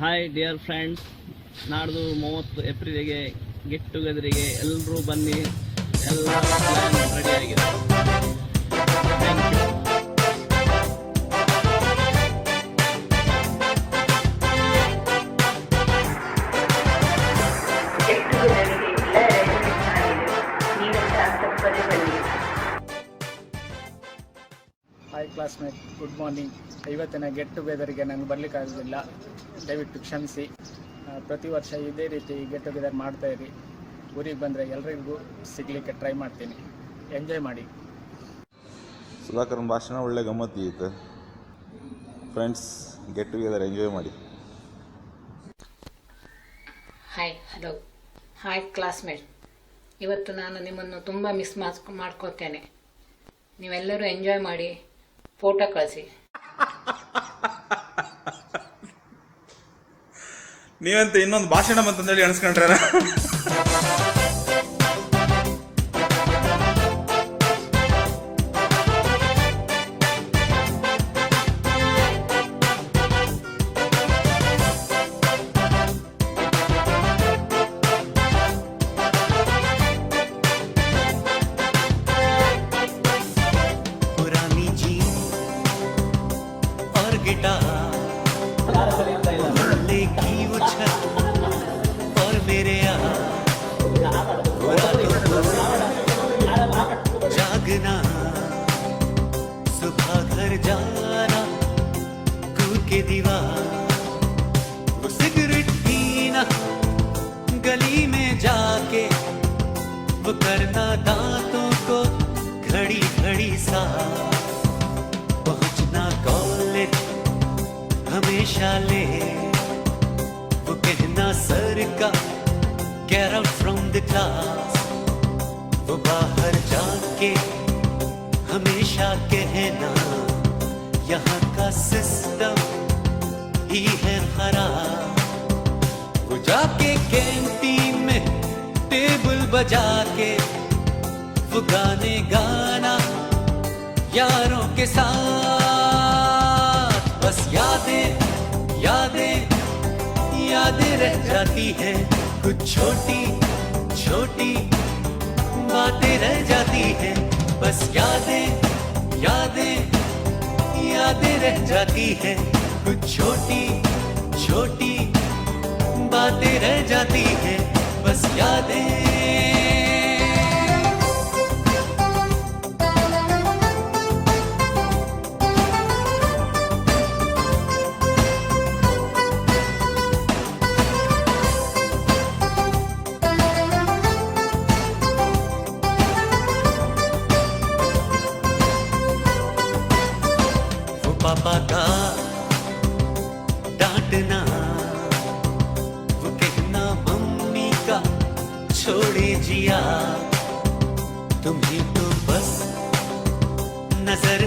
Hi dear friends, ನಾಡ್ದು 30 ಏಪ್ರಿಲಿಗೆ get ಟುಗೆದರಿಗೆ ಎಲ್ಲರೂ ಬನ್ನಿ. ಎಲ್ಲ ಪ್ಲ್ಯಾನ್ ರೆಡಿ ಆಗಿದೆ. Thank you. Hi classmate, good morning. ಇವತ್ತಿನ ಗೆಟ್ ಟುಗೆದರ್ಗೆ ನನಗೆ ಬರಲಿಕ್ಕಾಗೋದಿಲ್ಲ, ದಯವಿಟ್ಟು ಕ್ಷಮಿಸಿ. ಪ್ರತಿ ವರ್ಷ ಇದೇ ರೀತಿ ಗೆಟ್ ಟುಗೆದರ್ ಮಾಡ್ತಾಯಿರಿ. ಊರಿಗೆ ಬಂದರೆ ಎಲ್ಲರಿಗೂ ಸಿಗಲಿಕ್ಕೆ ಟ್ರೈ ಮಾಡ್ತೀನಿ. ಎಂಜಾಯ್ ಮಾಡಿ. ಸುಧಾಕರನ್ ಭಾಷಣ ಒಳ್ಳೆ ಗಮ್ಮತ್ತು ಇತ್ತು. ಫ್ರೆಂಡ್ಸ್, ಗೆಟ್ ಟುಗೆದರ್ ಎಂಜಾಯ್ ಮಾಡಿ. Hello hi classmate. ಇವತ್ತು ನಾನು ನಿಮ್ಮನ್ನು ತುಂಬ ಮಿಸ್ ಮಾಡ್ಕೋತೇನೆ. ನೀವೆಲ್ಲರೂ ಎಂಜಾಯ್ ಮಾಡಿ, ಫೋಟೋ ಕಳಿಸಿ. ನೀವಂತ ಇನ್ನೊಂದು ಭಾಷಣ ಬಂತಂದೇಳಿ ಅನ್ಸ್ಕೊಂಡ್ರೆ पुरानी जीन और गिटार, मोहल्ले की वो छत और मेरे यहाँ जागना, सुबह घर जाना, कूद के दीवार, वो सिगरेट पीना, गली में जाके वो करना दांतों को घड़ी घड़ी सा, पहुंचना कॉलेज हमेशा ले, वो कहना सर का get out from the class, वो बाहर जाके हमेशा कहना यहाँ का सिस्टम ही है खराब, वो जाके कैंटीन में टेबल बजा के वो गाने गाना यारों के साथ, बस यादें यादें यादें रह जाती है, कुछ छोटी छोटी बातें रह जाती है, बस यादें यादें यादें रह जाती है, कुछ छोटी छोटी बातें रह जाती है, बस यादें. पापा का डांटना, वो कहना मम्मी का छोड़े जिया, तुम्हें तो बस नजर